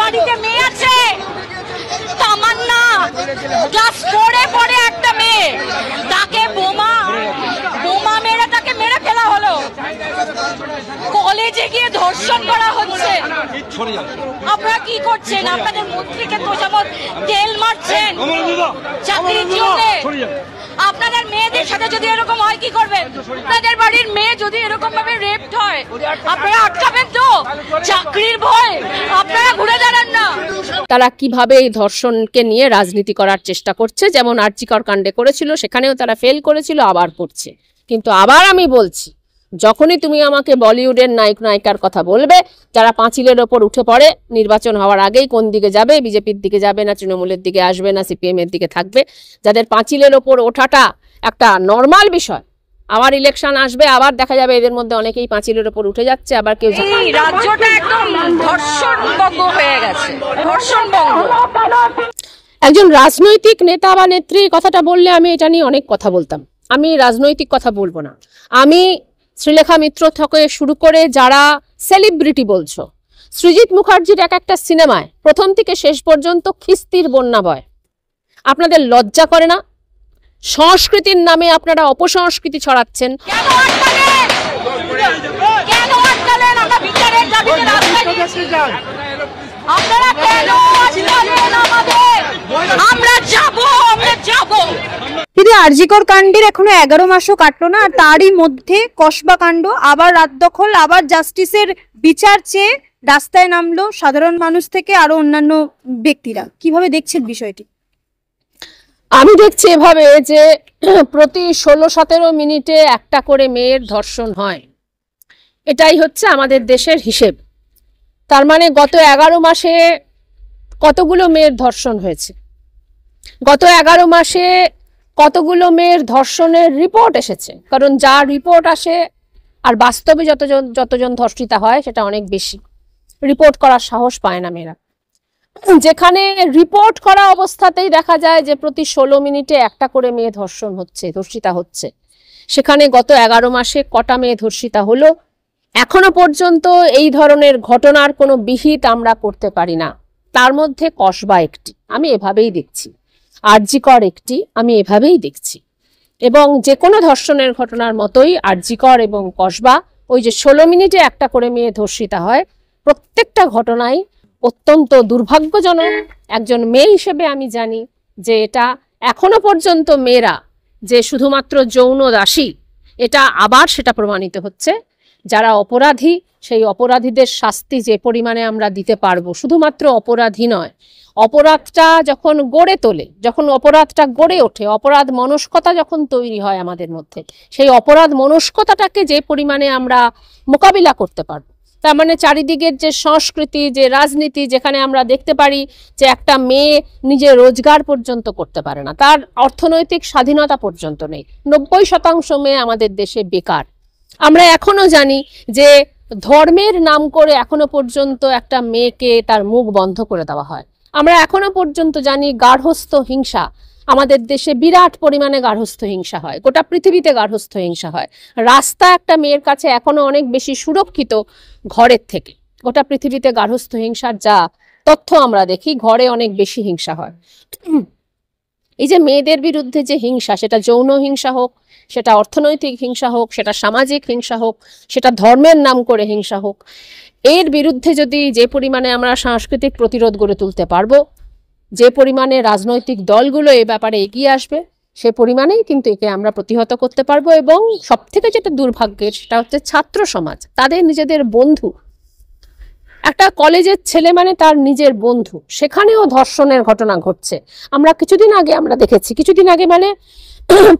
বাড়িতে মেয়ে আছে, তামান্না ক্লাস 4 এ পড়ে একটা মেয়ে, তাকে বোমা মেরে তাকে মেরে ফেলা হলো। কলেজে গিয়ে ধর্ষণ করা হচ্ছে। আপনারা কি করছেন? আপনাদের মন্ত্রীকে তোষামত তেল মারছেন চাকরির জন্য। আপনাদের মেয়েদের সাথে যদি এরকম হয় কি করবেন? আপনাদের বাড়ির মেয়ে যদি এরকম ভাবে রেপড হয় আপনারা আটকাবেন তো? চাকরির ভয় আপনারা ঘুরে দাঁড়ান না। তারা কিভাবে এই ধর্ষণকে নিয়ে রাজনীতি করার চেষ্টা করছে, যেমন আরজিকর কাণ্ডে করেছিল, সেখানেও তারা ফেল করেছিল, আবার করছে। কিন্তু আবার আমি বলছি, যখনই তুমি আমাকে বলিউডের নায়ক নায়িকার কথা বলবে যারা পাঁচিলের ওপর উঠে পড়ে নির্বাচন হওয়ার আগেই কোন দিকে যাবে, বিজেপির দিকে যাবে না তৃণমূলের দিকে আসবে না সিপিএম এর দিকে থাকবে, যাদের পাঁচিলের ওপর ওঠাটা একটা নর্মাল বিষয়, আবার ইলেকশন আসবে আবার দেখা যাবে এদের মধ্যে অনেকেই পাঁচিলের ওপর উঠে যাচ্ছে, আবার কেউ রাজ্যটা একদম ধর্ষণবঙ্গ হয়ে গেছে। ধর্ষণবঙ্গ। একজন রাজনৈতিক নেতা বা নেত্রী কথাটা বললে আমি এটা নিয়ে অনেক কথা বলতাম। আমি রাজনৈতিক কথা বলবো না। আমি শ্রীলেখা মিত্র থেকে শুরু করে যারা সেলিব্রিটি বলছো, সৃজিত মুখার্জির একটা সিনেমায় প্রথম থেকে শেষ পর্যন্ত খিস্তির বন্যা বয়। আপনাদের লজ্জা করে না? সংস্কৃতির নামে আপনারা অপসংস্কৃতি ছড়াচ্ছেন। দিদি, আরজিকর কাণ্ডের এখনো 11 মাসও কাটলো না, আর তারই মধ্যে কসবা কাণ্ড, আবার রাত দখল, আবার জাস্টিসের বিচার চেয়ে রাস্তায় নামলো সাধারণ মানুষ থেকে আরো অন্যান্য ব্যক্তিরা। কিভাবে দেখছেন বিষয়টি? আমি দেখছি এভাবে যে প্রতি 16-17 মিনিটে একটা করে মেয়ের ধর্ষণ হয়, এটাই হচ্ছে আমাদের দেশের হিসেব। তার মানে গত 11 মাসে কতগুলো মেয়ের ধর্ষণ হয়েছে, গত 11 মাসে কতগুলো মেয়ের ধর্ষণের রিপোর্ট এসেছে, কারণ যা রিপোর্ট আসে আর বাস্তবে যতজন ধর্ষিতা হয় সেটা অনেক বেশি। রিপোর্ট করার সাহস পায় না মেয়েরা। যেখানে রিপোর্ট করা অবস্থাতেই দেখা যায় যে প্রতি 16 মিনিটে একটা করে মেয়ে ধর্ষিতা হচ্ছে, সেখানে গত 11 মাসে কটা মেয়ে ধর্ষিতা হলো এখনো পর্যন্ত এই ধরনের ঘটনার কোনো বিহিত আমরা করতে পারি না। তার মধ্যে কসবা একটি, আমি এভাবেই দেখছি, আরজিকর একটি, আমি এভাবেই দেখছি। এবং যে কোনো ধর্ষণের ঘটনার মতোই আরজিকর এবং কসবা, ওই যে 16 মিনিটে একটা করে মেয়ে ধর্ষিতা হয়, প্রত্যেকটা ঘটনাই অত্যন্ত দুর্ভাগ্যজনক। একজন মেয়ে হিসেবে আমি জানি যে এটা এখনো পর্যন্ত মেয়েরা যে শুধুমাত্র যৌন দাসী, এটা আবার সেটা প্রমাণিত হচ্ছে। যারা অপরাধী সেই অপরাধীদের শাস্তি যে পরিমাণে আমরা দিতে পারবো, শুধুমাত্র অপরাধী নয়, অপরাধটা যখন গড়ে তোলে, যখন অপরাধটা গড়ে ওঠে, অপরাধ মনস্কতা যখন তৈরি হয় আমাদের মধ্যে, সেই অপরাধ মনস্কতাটাকে যে পরিমাণে আমরা মোকাবিলা করতে পারবো, তার মানে চারিদিকের যে সংস্কৃতি, যে রাজনীতি, যেখানে আমরা দেখতে পারি যে একটা মেয়ে নিজে রোজগার পর্যন্ত করতে পারে না, তার অর্থনৈতিক স্বাধীনতা পর্যন্ত নেই, 90% মেয়ে আমাদের দেশে বেকার। আমরা এখনো জানি যে ধর্মের নাম করে এখনো পর্যন্ত একটা মেয়েকে তার মুখ বন্ধ করে দেওয়া হয়। আমরা এখনো পর্যন্ত জানি গার্হস্থ্য হিংসা, আমাদের দেশে বিরাট পরিমাণে গার্হস্থ্য হিংসা হয়, গোটা পৃথিবীতে গার্হস্থ্য হিংসা হয়। রাস্তা একটা মেয়ের কাছে এখনো অনেক বেশি সুরক্ষিত ঘরের থেকে। গোটা পৃথিবীতে গার্হস্থ্য হিংসার যা তথ্য আমরা দেখি, ঘরে অনেক বেশি হিংসা হয়। এই যে মেয়েদের বিরুদ্ধে যে হিংসা, সেটা যৌন হিংসা হোক, সেটা অর্থনৈতিক হিংসা হোক, সেটা সামাজিক হিংসা হোক, সেটা ধর্মের নাম করে হিংসা হোক, এর বিরুদ্ধে যদি যে পরিমাণে আমরা সাংস্কৃতিক প্রতিরোধ গড়ে তুলতে পারবো, যে পরিমাণে রাজনৈতিক দলগুলো এ ব্যাপারে এগিয়ে আসবে, সে পরিমাণেই কিন্তু একে আমরা প্রতিহত করতে পারবো। এবং সব থেকে যেটা দুর্ভাগ্যের সেটা হচ্ছে ছাত্র সমাজ, তাদের নিজেদের বন্ধু, একটা কলেজের ছেলে মানে তার নিজের বন্ধু, সেখানেও ধর্ষণের ঘটনা ঘটছে। আমরা কিছুদিন আগে দেখেছি, কিছুদিন আগে মানে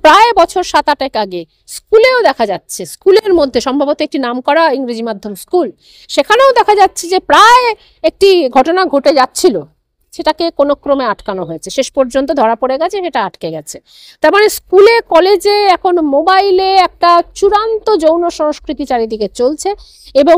প্রায় বছর 7-8 আগে স্কুলেও দেখা যাচ্ছে, স্কুলের মধ্যে সম্ভবত একটি নামকরা ইংরেজি মাধ্যম স্কুল, সেখানেও দেখা যাচ্ছে যে প্রায় একটি ঘটনা ঘটে যাচ্ছিল, সেটাকে কোনো ক্রমে আটকানো হয়েছে, শেষ পর্যন্ত ধরা পড়ে গেছে, সেটা আটকে গেছে। তার মানে স্কুলে কলেজে এখন মোবাইলে একটা চূড়ান্ত যৌন সংস্কৃতি চারিদিকে চলছে, এবং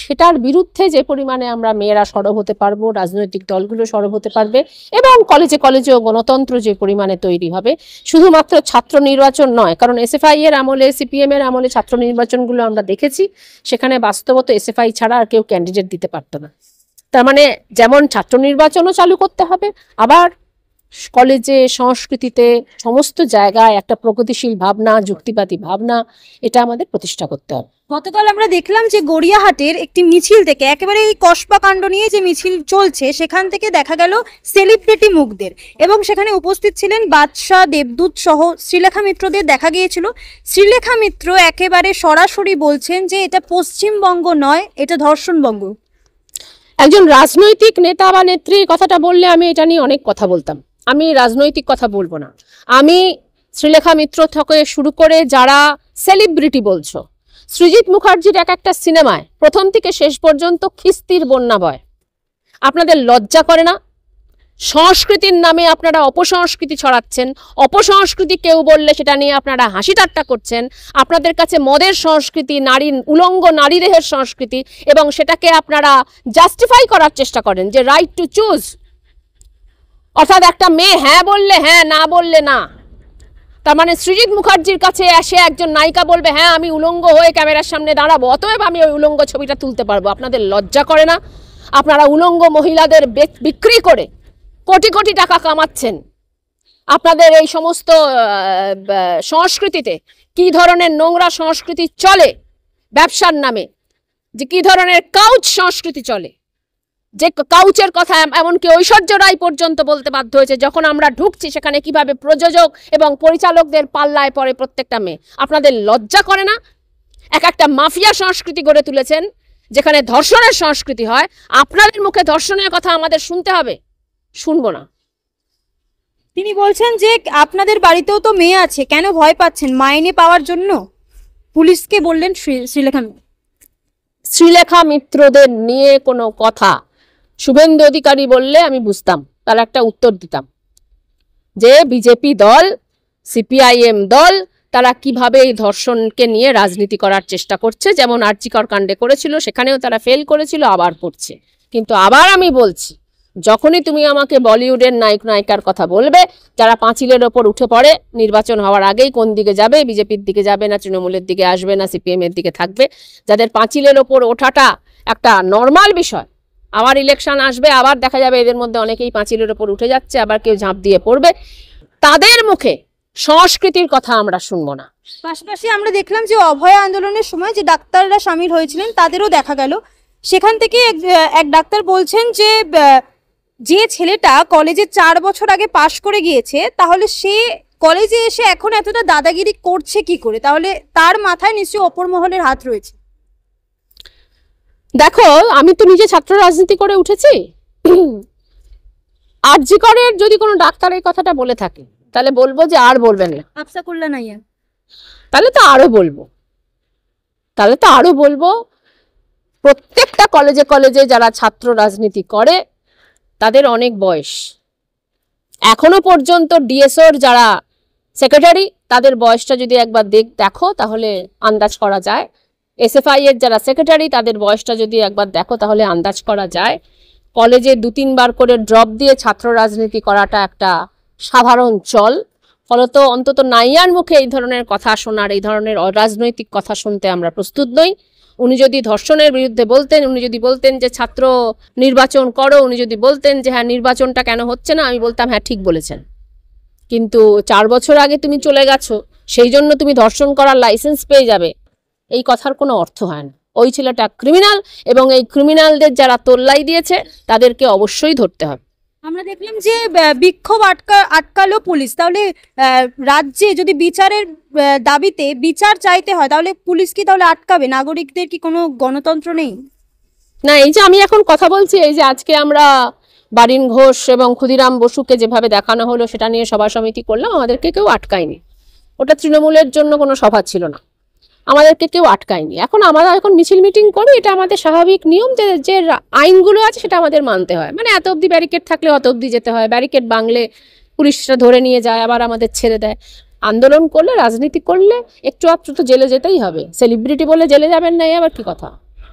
সেটার বিরুদ্ধে যে পরিমাণে আমরা মেয়েরা সরব হতে পারবো, রাজনৈতিক দলগুলো সরব হতে পারবে, এবং কলেজেও গণতন্ত্র যে পরিমাণে তৈরি হবে, শুধুমাত্র ছাত্র নির্বাচন নয়, কারণ এসএফআই এর আমলে, সিপিএম এর আমলে ছাত্র নির্বাচনগুলো আমরা দেখেছি, সেখানে বাস্তবত এসএফআই ছাড়া আর কেউ ক্যান্ডিডেট দিতে পারতো না। তার মানে যেমন ছাত্র নির্বাচনও চালু করতে হবে, আবার কলেজে, সংস্কৃতিতে, সমস্ত জায়গায় একটা প্রগতিশীল ভাবনা, যুক্তিবাদী ভাবনা, এটা আমাদের প্রতিষ্ঠা করতে হবে। গতকাল আমরা দেখলাম যে গড়িয়াহাটের একটি মিছিল থেকে, একেবারে এই কসবা কাণ্ড নিয়ে যে মিছিল চলছে সেখান থেকে দেখা গেল সেলিব্রিটি মুখদের, এবং সেখানে উপস্থিত ছিলেন বাদশাহ, দেবদূত সহ শ্রীলেখা মিত্রদের দেখা গিয়েছিল। শ্রীলেখা মিত্র একেবারে সরাসরি বলছেন যে এটা পশ্চিমবঙ্গ নয়, এটা ধর্ষণবঙ্গ। একজন রাজনৈতিক নেতা বা নেত্রীর কথাটা বললে আমি এটা নিয়ে অনেক কথা বলতাম, আমি রাজনৈতিক কথা বলবো না। আমি শ্রীলেখা মিত্র থেকে শুরু করে যারা সেলিব্রিটি বলছো, সৃজিত মুখার্জির এক একটা সিনেমায় প্রথম থেকে শেষ পর্যন্ত খিস্তির বন্যা বয়। আপনাদের লজ্জা করে না? সংস্কৃতির নামে আপনারা অপসংস্কৃতি ছড়াচ্ছেন, অপসংস্কৃতি কেউ বললে সেটা নিয়ে আপনারা হাসি ঠাট্টা করছেন। আপনাদের কাছে মদের সংস্কৃতি, নারীর উলঙ্গ নারীদেহের সংস্কৃতি, এবং সেটাকে আপনারা জাস্টিফাই করার চেষ্টা করেন যে রাইট টু চুজ, অর্থাৎ একটা মেয়ে হ্যাঁ বললে হ্যাঁ, না বললে না। তার মানে সৃজিত মুখার্জির কাছে এসে একজন নায়িকা বলবে হ্যাঁ আমি উলঙ্গ হয়ে ক্যামেরার সামনে দাঁড়াবো, অতএব আমি ওই উলঙ্গ ছবিটা তুলতে পারবো। আপনাদের লজ্জা করে না? আপনারা উলঙ্গ মহিলাদের বিক্রি করে কোটি কোটি টাকা কামাচ্ছেন। আপনাদের এই সমস্ত সংস্কৃতিতে কি ধরনের নোংরা সংস্কৃতি চলে ব্যবসার নামে, যে কি ধরনের কাউচ সংস্কৃতি চলে, যে কাউচের কথা এমনকি ঐশ্বর্য রায় পর্যন্ত বলতে বাধ্য হয়েছে যখন আমরা ঢুকছি সেখানে কিভাবে প্রযোজক এবং পরিচালকদের পাল্লায় পড়ে প্রত্যেকটা মেয়ে। আপনাদের লজ্জা করে না? এক একটা মাফিয়া সংস্কৃতি গড়ে তুলেছেন যেখানে ধর্ষণের সংস্কৃতি হয়। আপনাদের মুখে ধর্ষণের কথা আমাদের শুনতে হবে? শুনবো না। তিনি বলছেন যে আপনাদের বাড়িতেও তো মেয়ে আছে, কেন ভয় পাচ্ছেন মাইনে পাওয়ার জন্য? পুলিশকে বললেন শ্রীলেখা মিত্র। শ্রীলেখা মিত্রদের নিয়ে কোনো কথা শুভেন্দু অধিকারী বললে আমি বুঝতাম, তার একটা উত্তর দিতাম যে বিজেপি দল, সিপিআইএম দল, তারা কিভাবে এই ধর্ষণকে নিয়ে রাজনীতি করার চেষ্টা করছে। যেমন আরজিকর কাণ্ডে করেছিল, সেখানেও তারা ফেল করেছিল, আবার করছে। কিন্তু আবার আমি বলছি, যখনই তুমি আমাকে বলিউডের নায়ক নায়িকার কথা বলবে যারা পাঁচিলের ওপর উঠে পড়ে নির্বাচন হওয়ার আগেই কোন দিকে যাবে, বিজেপির দিকে যাবে না তৃণমূলের দিকে আসবে না সিপিএম এর দিকে থাকবে, যাদের পাঁচিলের ওপর ওঠাটা একটা নর্মাল বিষয়, আবার ইলেকশন আসবে, আবার দেখা যাবে এদের মধ্যে অনেকেই পাঁচিলের ওপর উঠে যাচ্ছে, আবার কেউ ঝাঁপ দিয়ে পড়বে, তাদের মুখে সংস্কৃতির কথা আমরা শুনবো না। পাশাপাশি আমরা দেখলাম যে অভয় আন্দোলনের সময় যে ডাক্তাররা সামিল হয়েছিলেন তাদেরও দেখা গেল, সেখান থেকে এক ডাক্তার বলছেন যে ছেলেটা কলেজে 4 বছর আগে পাশ করে গিয়েছে, তাহলে সে কলেজে এসে এখন এতটা দাদাগিরি করছে কি করে? তাহলে তার মাথায় নিশ্চয়ই অপর মহলের হাত রয়েছে। দেখো, আমি তো নিজে ছাত্র রাজনীতি করে উঠেছি। আরজিকরের যদি কোনো ডাক্তার এই কথাটা বলে থাকে তাহলে বলবো যে আর বলবেন না, আফসা করলা নাই, তাহলে তো আরো বলবো প্রত্যেকটা কলেজে কলেজে যারা ছাত্র রাজনীতি করে তাদের অনেক বয়স, এখনো পর্যন্ত ডিএসওর যারা সেক্রেটারি তাদের বয়সটা যদি একবার দেখো তাহলে আন্দাজ করা যায়। এসএফআই এর যারা সেক্রেটারি তাদের বয়সটা যদি একবার দেখো তাহলে আন্দাজ করা যায়। কলেজে 2-3 বার করে ড্রপ দিয়ে ছাত্র রাজনীতি করাটা একটা সাধারণ চল। ফলত অন্তত নাইয়ার মুখে এই ধরনের কথা শোনার, এই ধরনের অরাজনৈতিক কথা শুনতে আমরা প্রস্তুত নই। উনি যদি ধর্ষণের বিরুদ্ধে বলতেন, উনি যদি বলতেন যে ছাত্র নির্বাচন করো, উনি যদি বলতেন যে হ্যাঁ নির্বাচনটা কেন হচ্ছে না, আমি বলতাম হ্যাঁ ঠিক বলেছেন, কিন্তু 4 বছর আগে তুমি চলে গেছো সেই জন্য তুমি ধর্ষণ করার লাইসেন্স পেয়ে যাবে, এই কথার কোনো অর্থ হয় না। ওই ছেলেটা ক্রিমিনাল, এবং এই ক্রিমিনালদের যারা তোল্লাই দিয়েছে তাদেরকে অবশ্যই ধরতে হবে। আমরা দেখলাম যে বিক্ষোভ আটকালো পুলিশ, তাহলে রাজ্যে যদি বিচারের দাবিতে বিচার চাইতে হয় তাহলে পুলিশ কি তাহলে আটকাবে? নাগরিকদের কি কোনো গণতন্ত্র নেই? না, এই যে আমি এখন কথা বলছি, এই যে আজকে আমরা বারিন ঘোষ এবং ক্ষুদিরাম বসুকে যেভাবে দেখানো হলো সেটা নিয়ে সভা সমিতি করলাম, আমাদেরকে কেউ আটকায়নি। ওটা তৃণমূলের জন্য কোনো সভা ছিল না, আমাদেরকে কেউ আটকায়নি। আমরা এখন মিছিল মিটিং করি, এটা আমাদের স্বাভাবিক নিয়ম, যে আইনগুলো আছে সেটা আমাদের মানতে হয়। মানে এত অবধি ব্যারিকেড থাকলে অত অবধি যেতে হয়, ব্যারিকেড ভাঙলে পুলিশরা ধরে নিয়ে যায়, আবার আমাদের ছেড়ে দেয়। আন্দোলন করলে, রাজনীতি করলে একটু আধটু তো জেলে যেতেই হবে। সেলিব্রিটি বলে জেলে যাবেন না, আবার কি কথা?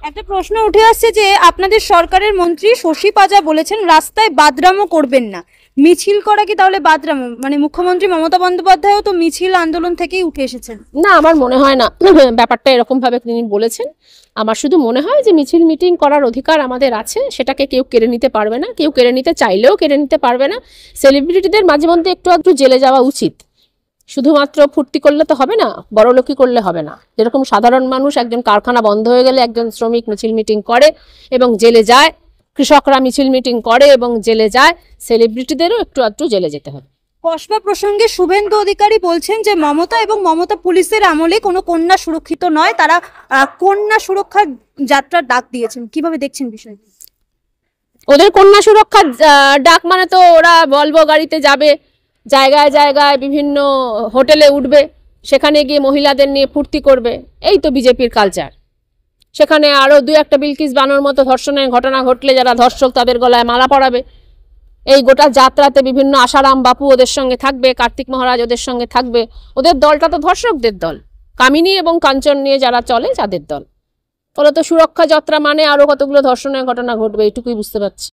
একটা প্রশ্ন উঠে আসছে যে আপনাদের সরকারের মন্ত্রী শশী পাজা বলেছেন রাস্তায় বাদরামও করবেন না, মিছিল করা কি তাহলে বাদরাম? মানে মুখ্যমন্ত্রী মমতা বন্দ্যোপাধ্যায়ও তো মিছিল আন্দোলন থেকেই উঠে এসেছেন। না, আমার মনে হয় না ব্যাপারটা এরকম ভাবে তিনি বলেছেন। আমার শুধু মনে হয় যে মিছিল মিটিং করার অধিকার আমাদের আছে, সেটাকে কেউ কেড়ে নিতে পারবে না, কেউ কেড়ে নিতে চাইলেও কেড়ে নিতে পারবে না। সেলিব্রিটিদের মাঝে মধ্যে একটু আধটু জেলে যাওয়া উচিত। শুধুমাত্র ফুর্তি করলে তো হবে না, বড়লোকি করলে হবে না। যেরকম সাধারণ মানুষ একজন কারখানা বন্ধ হয়ে গেলে একজন শ্রমিক মিছিল মিটিং করে এবং জেলে যায়, কৃষকরা মিছিল মিটিং করে এবং জেলে যায়, সেলিব্রিটিদেরও একটু আধটু জেলে যেতে হবে। কসবা প্রসঙ্গে শুভেন্দু অধিকারী বলছেন যে মমতা এবং মমতা পুলিশের আমলে কোনো কন্যা সুরক্ষিত নয়, তারা কন্যা সুরক্ষার যাত্রার ডাক দিয়েছেন। কিভাবে দেখছেন বিষয়টি? ওদের কন্যা সুরক্ষার ডাক মানে তো ওরা ভলভো গাড়িতে যাবে, জায়গায় জায়গায় বিভিন্ন হোটেলে উঠবে, সেখানে গিয়ে মহিলাদের নিয়ে ফুর্তি করবে। এই তো বিজেপির কালচার। সেখানে আরও দুই একটা বিলকিস বানোর মতো ধর্ষণের ঘটনা ঘটলে যারা ধর্ষক তাদের গলায় মালা পরাবে। এই গোটা যাত্রাতে বিভিন্ন আশারাম বাপু ওদের সঙ্গে থাকবে, কার্তিক মহারাজ ওদের সঙ্গে থাকবে। ওদের দলটা তো ধর্ষকদের দল, কামিনী এবং কাঞ্চন নিয়ে যারা চলে তাদের দল। ফলে তো সুরক্ষা যাত্রা মানে আরও কতগুলো ধর্ষণের ঘটনা ঘটবে, এইটুকুই বুঝতে পারছি।